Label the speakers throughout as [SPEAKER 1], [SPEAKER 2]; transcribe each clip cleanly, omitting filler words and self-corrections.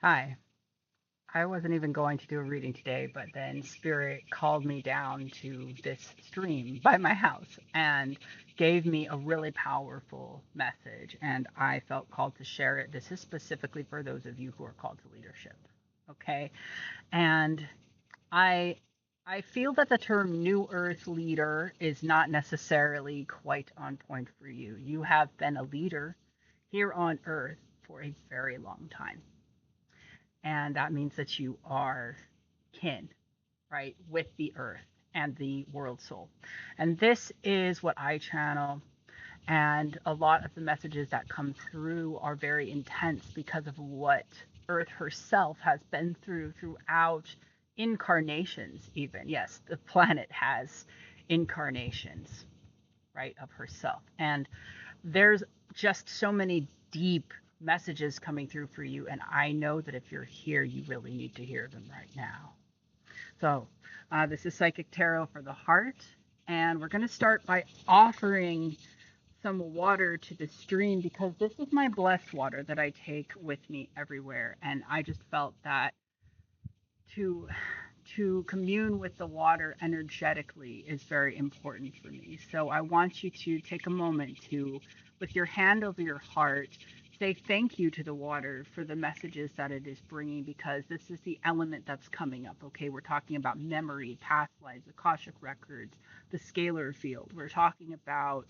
[SPEAKER 1] Hi. I wasn't even going to do a reading today, but then Spirit called me down to this stream by my house and gave me a really powerful message, and I felt called to share it. This is specifically for those of you who are called to leadership. Okay? And I I feel that the term New Earth leader is not necessarily quite on point for you. You have been a leader here on Earth for a very long time, and that means that you are kin, right, with the earth and the world soul. And this is what I channel. And a lot of the messages that come through are very intense because of what Earth herself has been through throughout incarnations, even. Yes, the planet has incarnations, right, of herself. And there's just so many deep messages coming through for you. And I know that if you're here, you really need to hear them right now. So, this is Psychic Tarot for the Heart. And we're going to start by offering some water to the stream because this is my blessed water that I take with me everywhere. And I just felt that to to commune with the water energetically is very important for me. So I want you to take a moment to, with your hand over your heart, say thank you to the water for the messages that it is bringing because this is the element that's coming up. Okay, we're talking about memory, past lives, Akashic records, the scalar field. We're talking about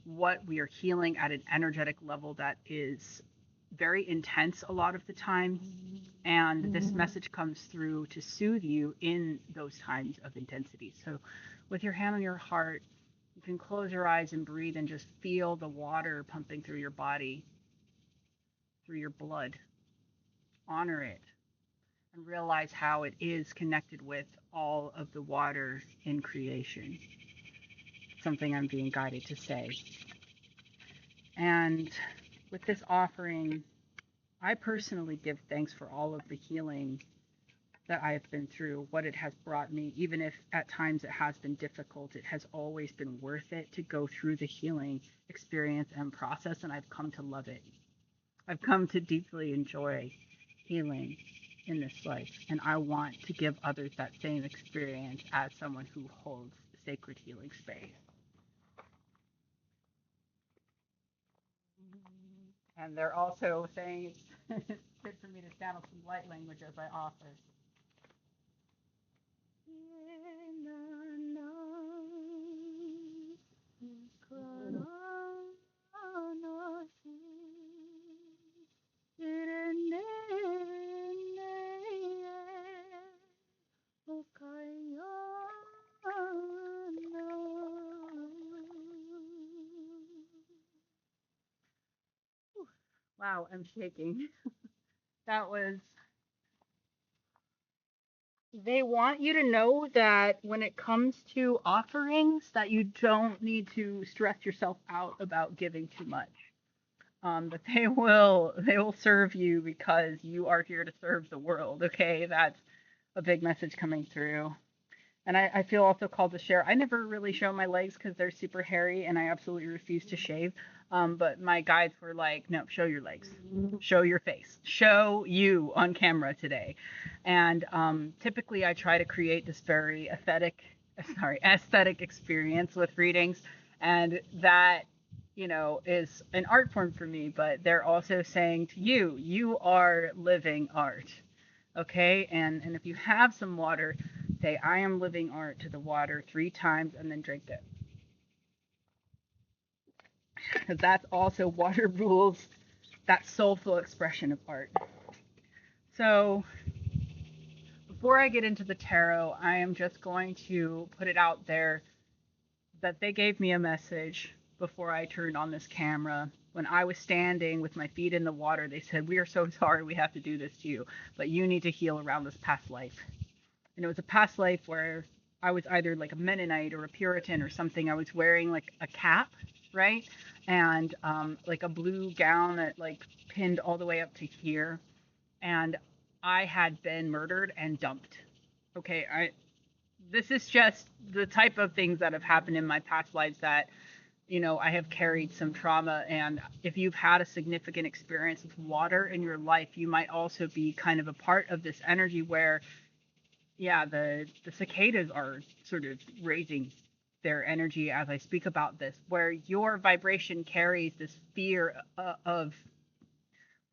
[SPEAKER 1] what we are healing at an energetic level that is very intense a lot of the time. And this message comes through to soothe you in those times of intensity. So, with your hand on your heart, you can close your eyes and breathe and just feel the water pumping through your body, through your blood. Honor it and realize how it is connected with all of the water in creation. Something I'm being guided to say. And with this offering, I personally give thanks for all of the healing that I have been through, what it has brought me, even if at times it has been difficult, it has always been worth it to go through the healing experience and process, and I've come to love it. I've come to deeply enjoy healing in this life, and I want to give others that same experience as someone who holds sacred healing space. And they're also saying it's good for me to channel some light language as I offer. Wow, I'm shaking. That was, they want you to know that when it comes to offerings, that you don't need to stress yourself out about giving too much. That they will serve you because you are here to serve the world. Okay, that's a big message coming through. And I feel also called to share. I never really show my legs because they're super hairy and I absolutely refuse to shave. But my guides were like, no, show your legs, show your face, show you on camera today. And typically I try to create this very aesthetic experience with readings. And that, is an art form for me. But they're also saying to you, you are living art. Okay. And if you have some water, say, I am living art to the water 3 times and then drink it. Because that's also water rules, that soulful expression of art. So before I get into the tarot, I am just going to put it out there that they gave me a message before I turned on this camera. When I was standing with my feet in the water, they said, we are so sorry we have to do this to you, but you need to heal around this past life. And it was a past life where I was either like a Mennonite or a Puritan or something. I was wearing like a cap, right? And like a blue gown that like pinned all the way up to here. And I had been murdered and dumped. Okay, this is just the type of things that have happened in my past lives that I have carried some trauma, and if you've had a significant experience with water in your life, you might also be kind of a part of this energy where, yeah, the cicadas are sort of raising their energy as I speak about this, where your vibration carries this fear of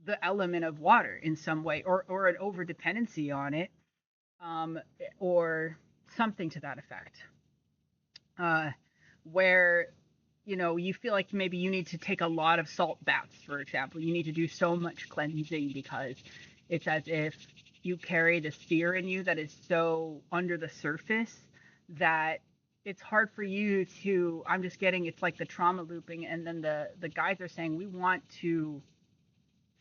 [SPEAKER 1] the element of water in some way, or an over dependency on it, um, or something to that effect. Where you feel like maybe you need to take a lot of salt baths, for example. You need to do so much cleansing because it's as if you carry this fear in you that is so under the surface that it's hard for you to. I'm just getting, it's like the trauma looping, and then the guides are saying we want to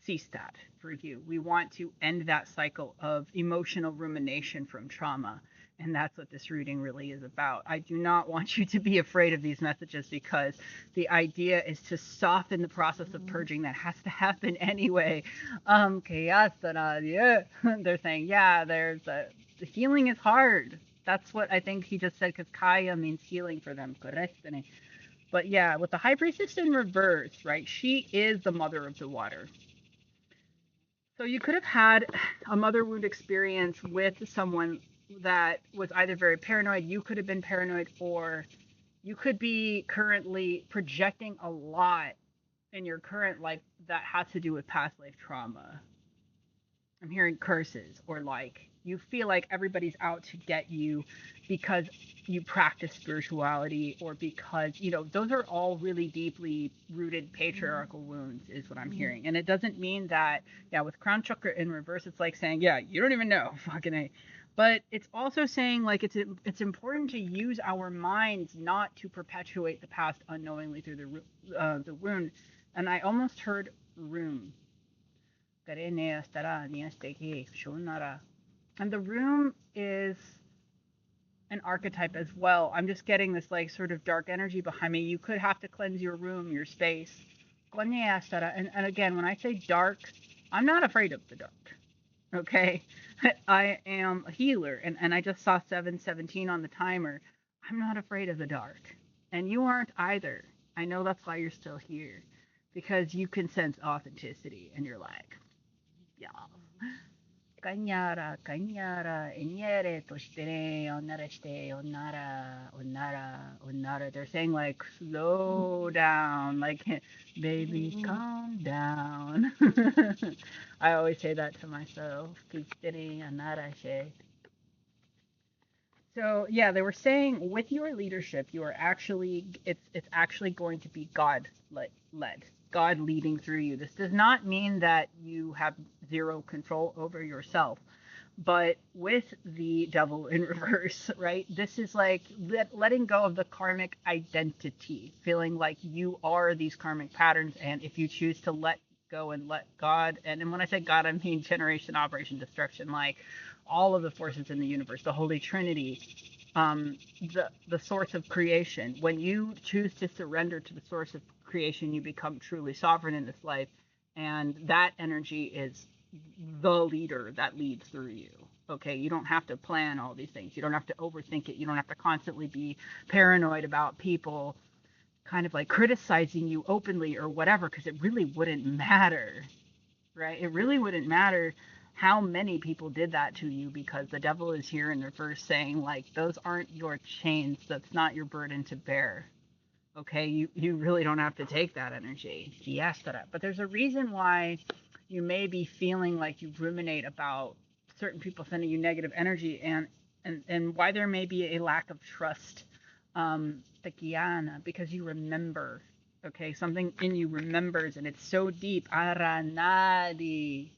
[SPEAKER 1] cease that for you. We want to end that cycle of emotional rumination from trauma. And that's what this reading really is about. I do not want you to be afraid of these messages because the idea is to soften the process of purging that has to happen anyway. Yeah. They're saying, yeah, the healing is hard. That's what I think he just said, because Kaya means healing for them. But yeah, with the high priestess in reverse, right? She is the mother of the water. So you could have had a mother wound experience with someone that was either very paranoid, you could have been paranoid, or you could be currently projecting a lot in your current life that has to do with past life trauma. I'm hearing curses, or like you feel like everybody's out to get you because you practice spirituality, or because, those are all really deeply rooted patriarchal wounds, is what I'm hearing. And it doesn't mean that, yeah, with crown chakra in reverse, it's like saying, yeah, you don't even know, fucking A. But it's also saying like it's important to use our minds not to perpetuate the past unknowingly through the wound. And I almost heard room. And the room is an archetype as well. I'm just getting this like sort of dark energy behind me. You could have to cleanse your room, your space. And again, when I say dark, I'm not afraid of the dark. Okay. I am a healer, and I just saw 717 on the timer. I'm not afraid of the dark. And you aren't either. I know that's why you're still here. Because you can sense authenticity and you're like, yeah. Kanyara, kanyara, enyere toshite, onara shite, onara, onara, onara. They're saying like, slow down, like, baby, calm down. I always say that to myself. Toshite, onara shite. So yeah, they were saying with your leadership, you are actually it's actually going to be God led, God leading through you. This does not mean that you have zero control over yourself, but with the devil in reverse, right? This is like letting go of the karmic identity, feeling like you are these karmic patterns, and if you choose to let go and let God, and when I say God, I mean generation, operation, destruction, like all of the forces in the universe, the Holy Trinity, the source of creation. When you choose to surrender to the source of creation, you become truly sovereign in this life, and that energy is the leader that leads through you. Okay, you don't have to plan all these things. You don't have to overthink it. You don't have to constantly be paranoid about people kind of like criticizing you openly or whatever, because it really wouldn't matter, right? It really wouldn't matter how many people did that to you, because the devil is here in reverse saying like, those aren't your chains. That's not your burden to bear. Okay, you really don't have to take that energy. Yes, but there's a reason why you may be feeling like you ruminate about certain people sending you negative energy, and why there may be a lack of trust, because you remember. Okay, something in you remembers, and it's so deep. Aranadi.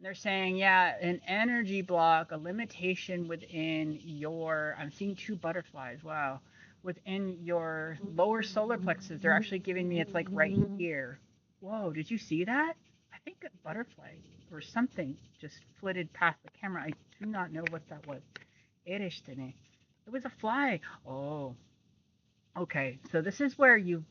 [SPEAKER 1] They're saying, yeah, an energy block, a limitation within your. I'm seeing two butterflies. Wow. Within your lower solar plexus. They're actually giving me, it's like right here. Whoa, did you see that? I think a butterfly or something just flitted past the camera. I do not know what that was. It was a fly. Oh, okay. So this is where you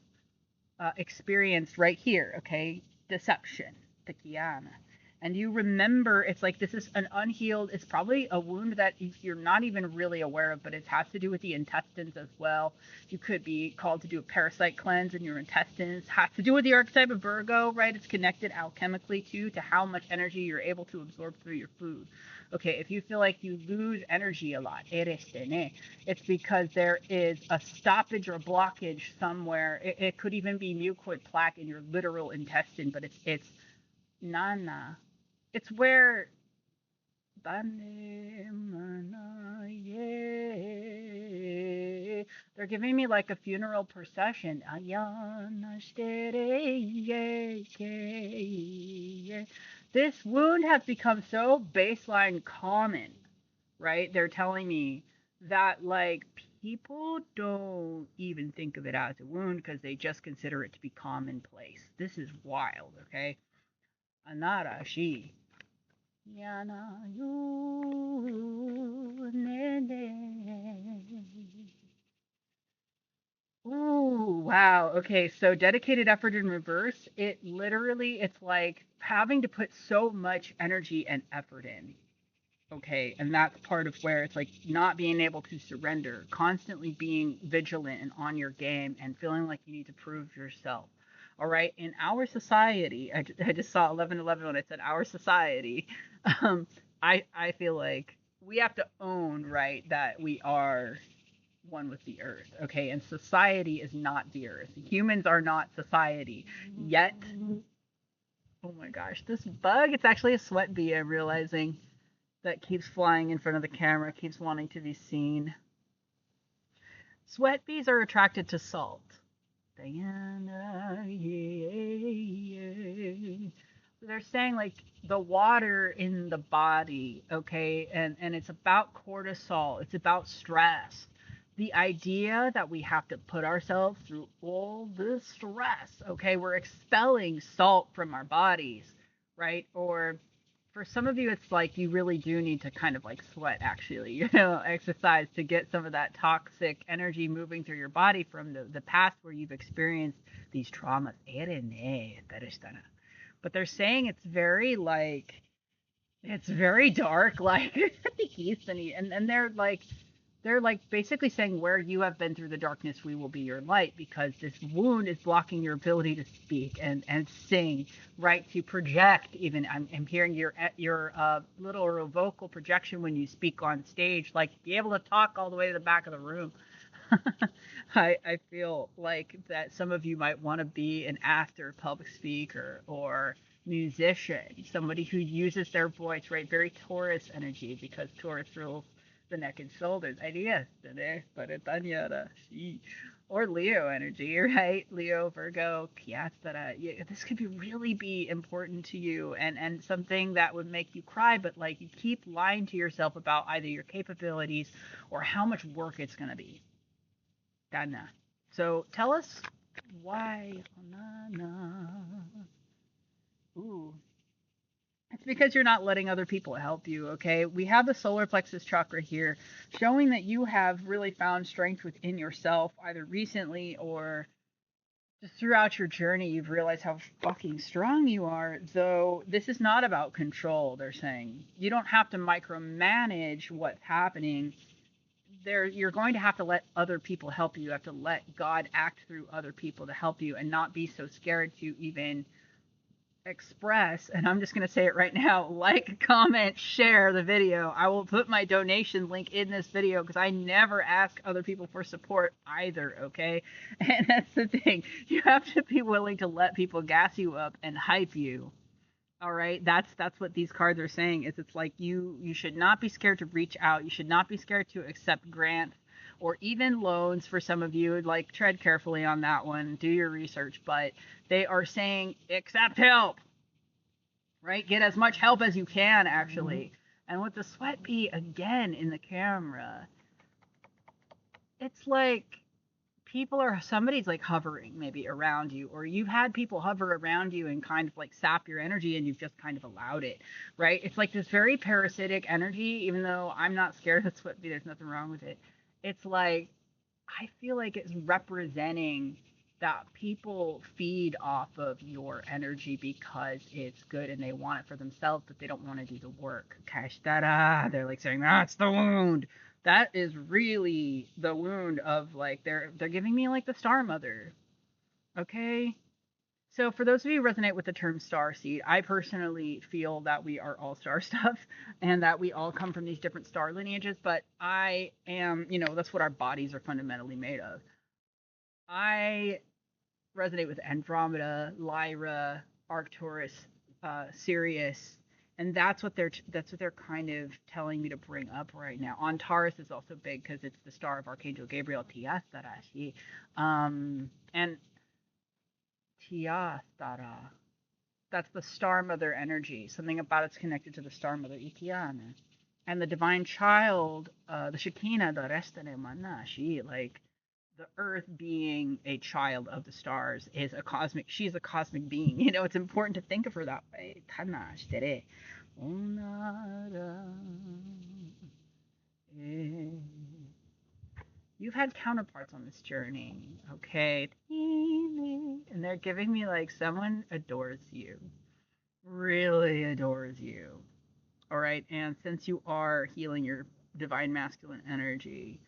[SPEAKER 1] experienced right here, okay? Deception. Tekiana. And you remember, it's like this is an unhealed, it's probably a wound that you're not even really aware of, but it has to do with the intestines as well. You could be called to do a parasite cleanse in your intestines. Has to do with the archetype of Virgo, right? It's connected alchemically too to how much energy you're able to absorb through your food. Okay, if you feel like you lose energy a lot, it's because there is a stoppage or blockage somewhere. It could even be mucoid plaque in your literal intestine, but it's nana. It's where they're giving me like a funeral procession. This wound has become so baseline common, right? They're telling me that like people don't even think of it as a wound because they just consider it to be commonplace. This is wild, okay? Anara she. Yana you Ooh, wow. Okay, so dedicated effort in reverse, it literally it's like having to put so much energy and effort in. Okay, and that's part of where it's like not being able to surrender, constantly being vigilant and on your game and feeling like you need to prove yourself. All right, in our society, I just saw 1111 when I said our society. Um, I feel like we have to own, right, that we are one with the earth. Okay, and society is not the earth. Humans are not society yet. Oh my gosh, this bug, it's actually a sweat bee, I'm realizing, that keeps flying in front of the camera, keeps wanting to be seen. Sweat bees are attracted to salt. Diana, yeah. They're saying like the water in the body, okay, and it's about cortisol, it's about stress. The idea that we have to put ourselves through all this stress, okay, we're expelling salt from our bodies, right? Or for some of you, it's like you really do need to kind of like sweat, actually, exercise to get some of that toxic energy moving through your body from the past where you've experienced these traumas. But they're saying it's very like, it's very dark, like, and they're like basically saying where you have been through the darkness, we will be your light because this wound is blocking your ability to speak and sing, right? To project. Even I'm hearing your little vocal projection when you speak on stage, like be able to talk all the way to the back of the room. I feel like that some of you might want to be an actor, public speaker, or musician, somebody who uses their voice, right? Very Taurus energy because Taurus rules the neck and shoulders. Ideas, or Leo energy, right? Leo, Virgo, Piastara. This could be really be important to you and something that would make you cry, but like you keep lying to yourself about either your capabilities or how much work it's going to be. Dana. So tell us why. Ooh. It's because you're not letting other people help you, okay? We have the solar plexus chakra here, showing that you have really found strength within yourself, either recently or just throughout your journey. You've realized how fucking strong you are, though this is not about control, they're saying. You don't have to micromanage what's happening. You're going to have to let other people help you. You have to let God act through other people to help you and not be so scared to even express. And I'm just going to say it right now: like, comment, share the video. I will put my donation link in this video because I never ask other people for support either, okay? And that's the thing, you have to be willing to let people gas you up and hype you. All right, that's what these cards are saying. Is it's like you should not be scared to reach out. You should not be scared to accept grants or even loans. For some of you, like, tread carefully on that one, do your research. But they are saying accept help, right? Get as much help as you can, actually. And with the sweat bee again in the camera, it's like somebody's like hovering maybe around you, or you've had people hover around you and kind of like sap your energy and you've just kind of allowed it, right? It's like this very parasitic energy. Even though I'm not scared of sweat bee, there's nothing wrong with it. It's like I feel like it's representing that people feed off of your energy because it's good and they want it for themselves, but they don't want to do the work. Kashtara, they're like saying that's the wound. That is really the wound of like they're giving me like the star mother. Okay, so for those of you who resonate with the term star seed, I personally feel that we are all star stuff and that we all come from these different star lineages, but I am, that's what our bodies are fundamentally made of. I resonate with Andromeda, Lyra, Arcturus, Sirius, and that's what they're kind of telling me to bring up right now. Antares is also big because it's the star of Archangel Gabriel, Tiastarashi, and Tiastara. That's the star mother energy. Something about it's connected to the star mother Ikiana. And the divine child, the Shekinah, the Restane Mana, she like the earth being a child of the stars is a cosmic she's a cosmic being. It's important to think of her that way. Tana shitere. Onara. You've had counterparts on this journey, okay? And they're giving me like someone adores you, really adores you. All right. And since you are healing your divine masculine energy,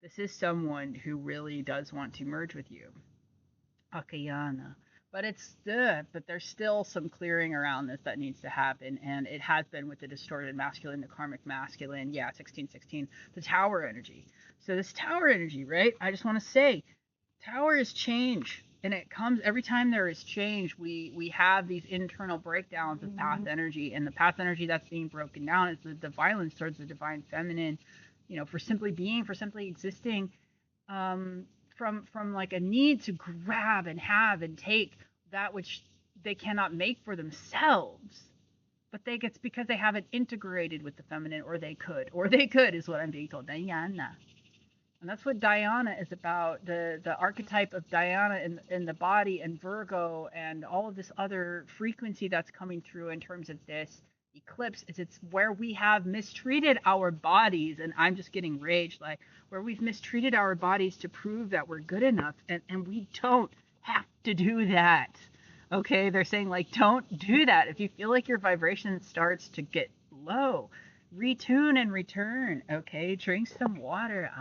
[SPEAKER 1] this is someone who really does want to merge with you. Akayana. But but there's still some clearing around this that needs to happen. And it has been with the distorted masculine, the karmic masculine. Yeah, 1616, the tower energy. So this tower energy, right? I just want to say, tower is change. And it comes every time there is change, we have these internal breakdowns of past energy. And the past energy that's being broken down is the violence towards the divine feminine, for simply being, for simply existing, um, from like a need to grab and have and take that which they cannot make for themselves. But it's because they haven't integrated with the feminine, or they could is what I'm being told. Diana. And that's what Diana is about. The archetype of Diana in the body and Virgo and all of this other frequency that's coming through in terms of this eclipse is it's where we have mistreated our bodies. And I'm just getting rage, like where we've mistreated our bodies to prove that we're good enough, and we don't have to do that. Okay, they're saying like don't do that. If you feel like your vibration starts to get low, retune and return. Okay, drink some water.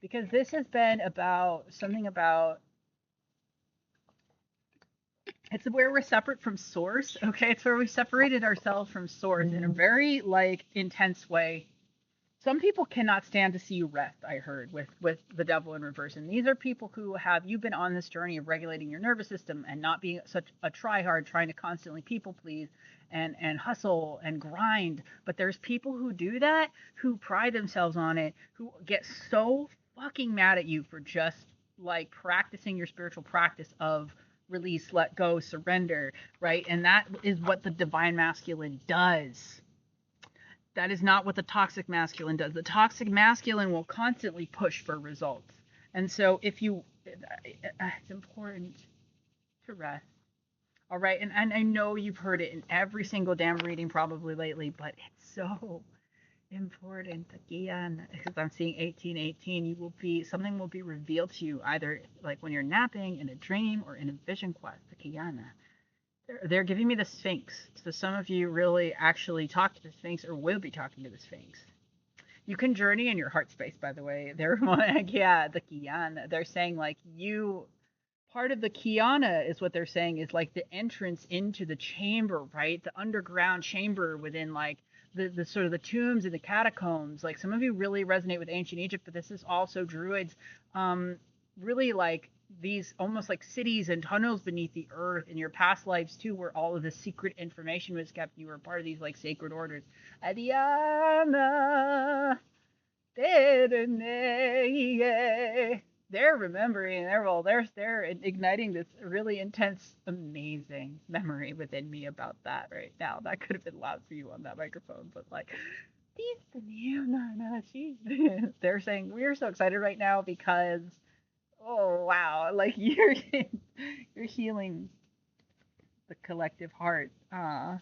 [SPEAKER 1] Because this has been about something about it's where we're separate from source. Okay, it's where we separated ourselves from source in a very like intense way. Some people cannot stand to see you rest, I heard, with the devil in reverse. And these are people who you've been on this journey of regulating your nervous system and not being such a tryhard, trying to constantly people please and hustle and grind. But there's people who do that, who pride themselves on it, who get so fucking mad at you for just like practicing your spiritual practice of release, let go, surrender, right? And that is what the divine masculine does. That is not what the toxic masculine does. The toxic masculine will constantly push for results. And so it's important to rest. All right. And I know you've heard it in every single damn reading probably lately, but it's so important. Again, because I'm seeing 1818, something will be revealed to you either like when you're napping, in a dream, or in a vision quest. Kiana. They're giving me the Sphinx. So some of you really actually talk to the Sphinx or will be talking to the Sphinx. You can journey in your heart space, by the way. They're like, yeah, the Kiana. They're saying like part of the Kiana is what they're saying is like the entrance into the chamber, right? The underground chamber within like the sort of the tombs and the catacombs. Like some of you really resonate with ancient Egypt, but this is also Druids. Really like these almost like cities and tunnels beneath the earth in your past lives too, where all of the secret information was kept. You were part of these like sacred orders. Adiana. They're remembering. They're igniting this really intense, amazing memory within me about that right now. That could have been loud for you on that microphone, but like, they're saying we're so excited right now because, oh wow, like you're healing the collective heart. Oh,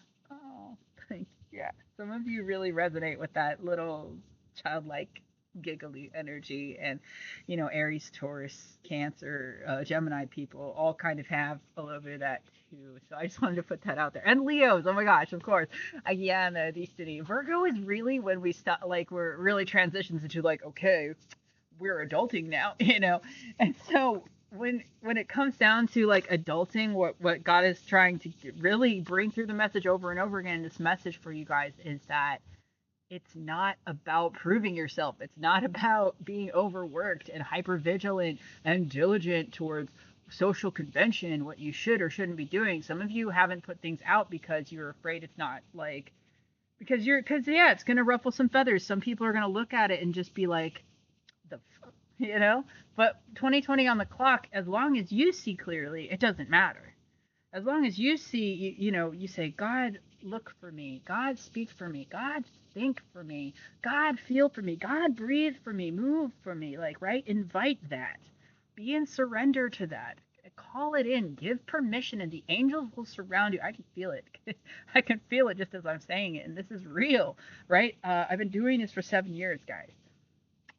[SPEAKER 1] thank you. Yeah, some of you really resonate with that little childlike giggly energy, and Aries, Taurus, Cancer, Gemini people all kind of have a little bit of that too. So I just wanted to put that out there. And Leos, oh my gosh, of course. Agyan, Destiny. Virgo is really when we start, like, we're really transitions into, like, okay, we're adulting now, And so when it comes down to, like, adulting, what God is trying to really bring through the message over and over again, this message for you guys is that it's not about proving yourself. It's not about being overworked and hyper vigilant and diligent towards social convention, what you should or shouldn't be doing. Some of you haven't put things out because you're afraid it's not, like, because yeah, it's gonna ruffle some feathers. Some people are gonna look at it and just be like, the fuck, But 2020 on the clock, as long as you see clearly, it doesn't matter. As long as you see, you say, God, look for me. God, speak for me. God, think for me. God, feel for me. God, breathe for me. Move for me. Like, right? Invite that. Be in surrender to that. Call it in. Give permission, and the angels will surround you. I can feel it. I can feel it just as I'm saying it. And this is real, right? I've been doing this for 7 years, guys.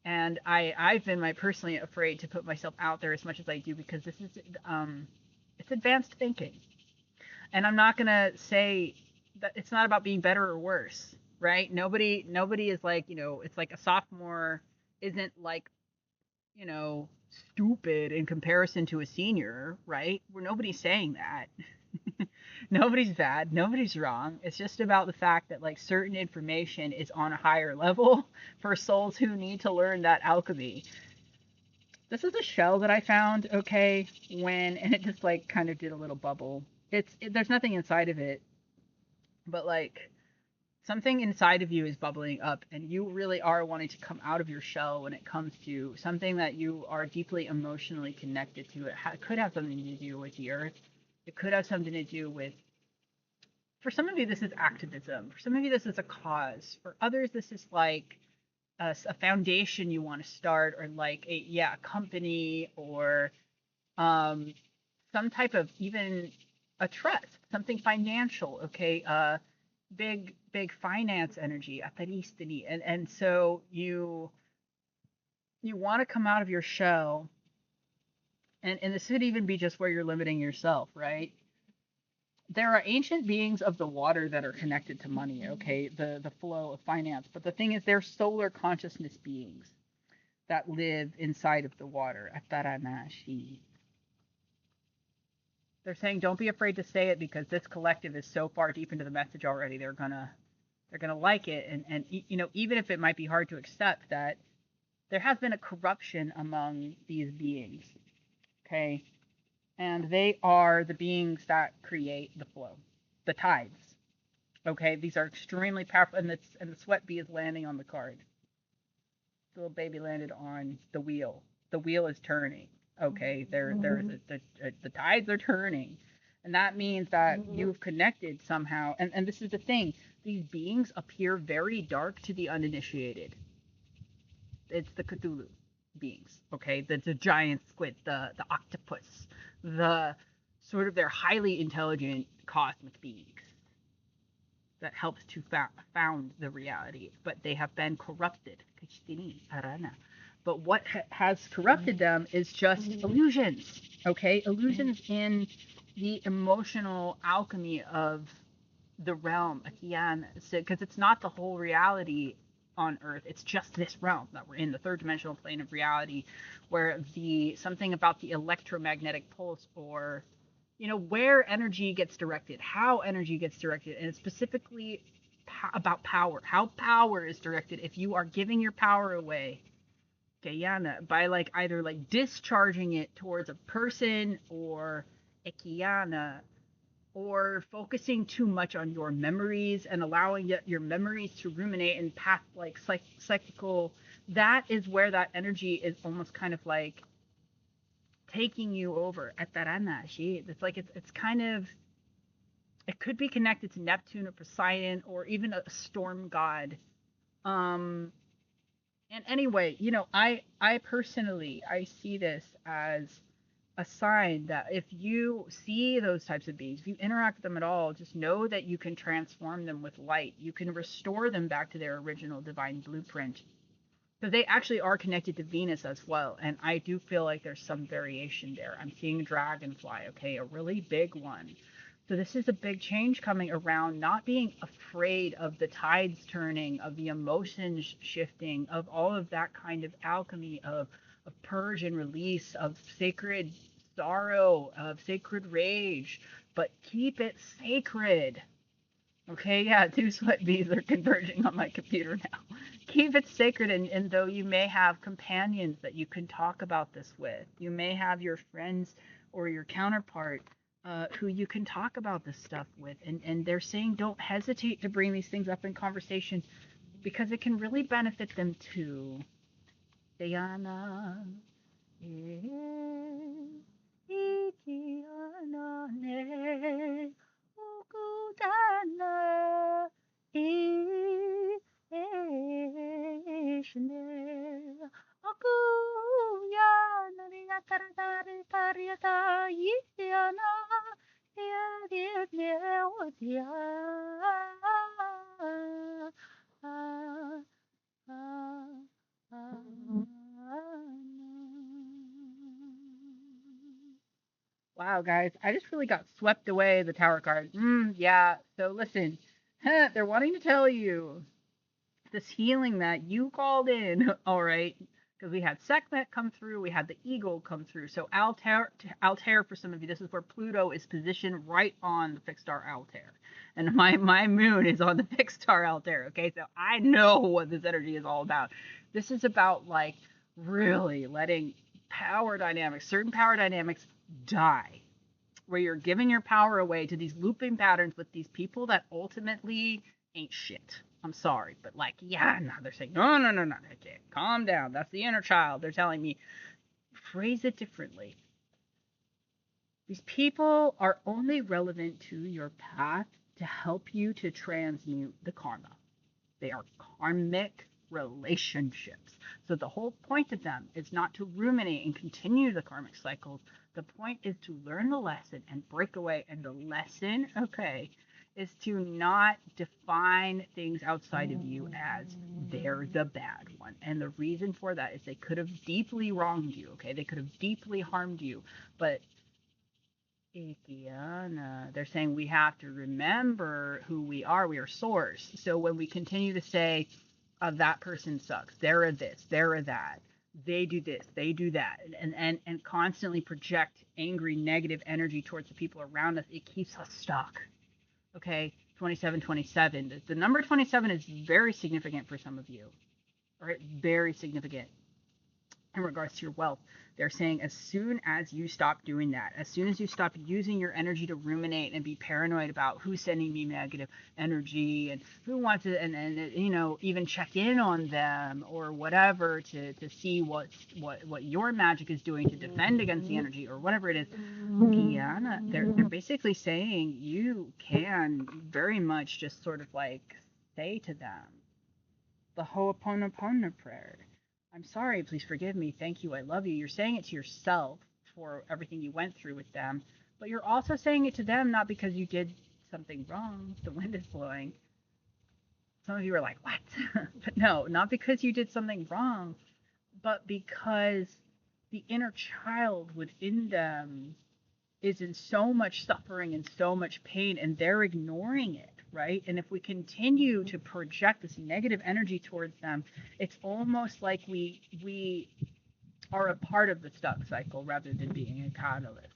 [SPEAKER 1] And I've been personally afraid to put myself out there as much as I do, because this is it's advanced thinking. And I'm not gonna say that it's not about being better or worse, right? Nobody is like, it's like a sophomore isn't like, you know, stupid in comparison to a senior, right? Where nobody's saying that. Nobody's bad, nobody's wrong. It's just about the fact that, like, certain information is on a higher level for souls who need to learn that alchemy. This is a shell that I found, okay, and it just, like, kind of did a little bubble. There's nothing inside of it, but, like, something inside of you is bubbling up, and you really are wanting to come out of your shell when it comes to something that you are deeply emotionally connected to. It could have something to do with the earth. It could have something to do with, for some of you, this is activism. For some of you, this is a cause. For others, this is like a foundation you want to start, or like a company, or um, some type of, even a trust, something financial, okay? Big finance energy, ataristini. And so you want to come out of your shell, and this could even be just where you're limiting yourself, right? There are ancient beings of the water that are connected to money, okay? The flow of finance. But the thing is, they're solar consciousness beings that live inside of the water. Ataranashi. They're saying, don't be afraid to say it, because this collective is so far deep into the message already. They're gonna like it, and even if it might be hard to accept that there has been a corruption among these beings, okay? And they are the beings that create the flow, the tides. Okay, these are extremely powerful, and the sweat bee is landing on the card. The little baby landed on the wheel. The wheel is turning. Okay, the tides are turning, and that means that you've connected somehow. And this is the thing: these beings appear very dark to the uninitiated. It's the Cthulhu beings. Okay, the giant squid, the octopus, the sort of, they're highly intelligent cosmic beings that helps to found the reality, but they have been corrupted. But what has corrupted them is just illusions, okay? Illusions in the emotional alchemy of the realm, because it's not the whole reality on Earth. It's just this realm that we're in, the third dimensional plane of reality, where something about the electromagnetic pulse, or where energy gets directed, how energy gets directed, and it's specifically about power, how power is directed. If you are giving your power away, Guyana, by, like, either, like, discharging it towards a person, or Ekiana, or focusing too much on your memories and allowing your memories to ruminate and path, like, cyclical, that is where that energy is almost kind of like taking you over. It's like, it's kind of, it could be connected to Neptune or Poseidon, or even a storm god. And anyway, I personally, I see this as a sign that if you see those types of beings, if you interact with them at all, just know that you can transform them with light. You can restore them back to their original divine blueprint. So they actually are connected to Venus as well. And I do feel like there's some variation there. I'm seeing dragonfly, okay, a really big one. So this is a big change coming around, not being afraid of the tides turning, of the emotions shifting, of all of that kind of alchemy of purge and release, of sacred sorrow, of sacred rage, but keep it sacred. Okay, yeah, two sweat bees are converging on my computer now. Keep it sacred, and though you may have companions that you can talk about this with, you may have your friends or your counterpart who you can talk about this stuff with, and they're saying don't hesitate to bring these things up in conversation because it can really benefit them too. Diana, wow, guys, I just really got swept away the tower card. Yeah. So listen, they're wanting to tell you this healing that you called in. All right, because we had Sekhmet come through, we had the Eagle come through. So Altair for some of you, this is where Pluto is positioned right on the fixed star Altair, and my moon is on the fixed star Altair. Okay, so I know what this energy is all about. This is about like really letting certain power dynamics die, where you're giving your power away to these looping patterns with these people that ultimately ain't shit. I'm sorry, but like, yeah, no, they're saying, no, no, no, no, okay, calm down. That's the inner child. They're telling me, phrase it differently. These people are only relevant to your path to help you to transmute the karma. They are karmic relationships. So the whole point of them is not to ruminate and continue the karmic cycles. The point is to learn the lesson and break away. And the lesson, okay, is to not define things outside of you as they're the bad one. And the reason for that is they could have deeply wronged you, okay? They could have deeply harmed you. But Ikiana, they're saying we have to remember who we are. We are source. So when we continue to say, that person sucks, they're a this, they're a that, they do this, they do that, and constantly project angry, negative energy towards the people around us, it keeps us stuck. Okay, 2727. The number 27 is very significant for some of you. All right, very significant in regards to your wealth. They're saying as soon as you stop doing that, as soon as you stop using your energy to ruminate and be paranoid about who's sending me negative energy and who wants to, and you know, even check in on them or whatever to see what your magic is doing to defend against the energy or whatever it is. Guyana, they're basically saying you can very much just sort of like say to them the Ho'oponopono prayer. I'm sorry, please forgive me, thank you, I love you. You're saying it to yourself for everything you went through with them, but you're also saying it to them not because you did something wrong. The wind is blowing. Some of you are like, what? But no, not because you did something wrong, but because the inner child within them is in so much suffering and so much pain, and they're ignoring it, right? And if we continue to project this negative energy towards them, it's almost like we are a part of the stuck cycle rather than being a catalyst.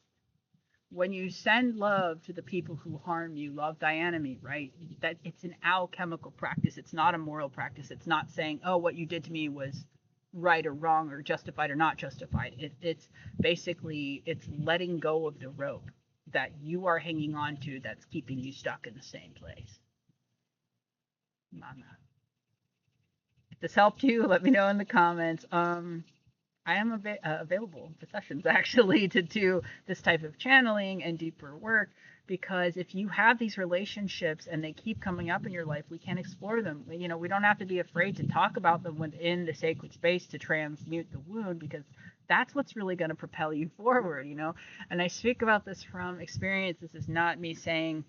[SPEAKER 1] When you send love to the people who harm you, love Diana me, right? That it's an alchemical practice. It's not a moral practice. It's not saying, oh, what you did to me was right or wrong or justified or not justified. It's basically it's letting go of the rope that you are hanging on to that's keeping you stuck in the same place. Mama. If this helped you, let me know in the comments. I am available for sessions actually to do this type of channeling and deeper work, because if you have these relationships and they keep coming up in your life, we can explore them. You know, we don't have to be afraid to talk about them within the sacred space to transmute the wound, because that's what's really going to propel you forward, you know. And I speak about this from experience. This is not me saying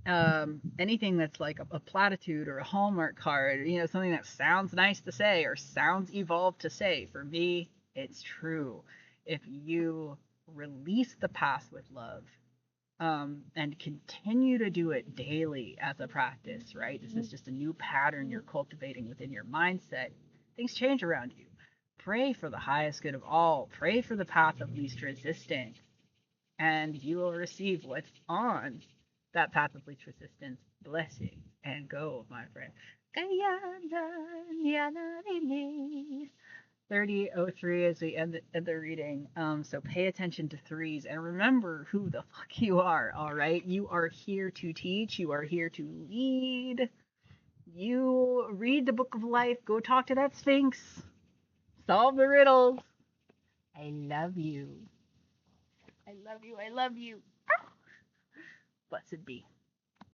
[SPEAKER 1] anything that's like a platitude or a Hallmark card, something that sounds nice to say or sounds evolved to say, for me, it's true. If you release the past with love, and continue to do it daily as a practice, right? This is just a new pattern you're cultivating within your mindset. Things change around you. Pray for the highest good of all. Pray for the path of least resistance, and you will receive what's on that path of least resistance. Blessings and go, my friend. 30:03 as we end the reading. So pay attention to threes and remember who the fuck you are, all right? You are here to teach, you are here to lead. You read the book of life, go talk to that Sphinx, solve the riddles. I love you. I love you. I love you. Blessed be.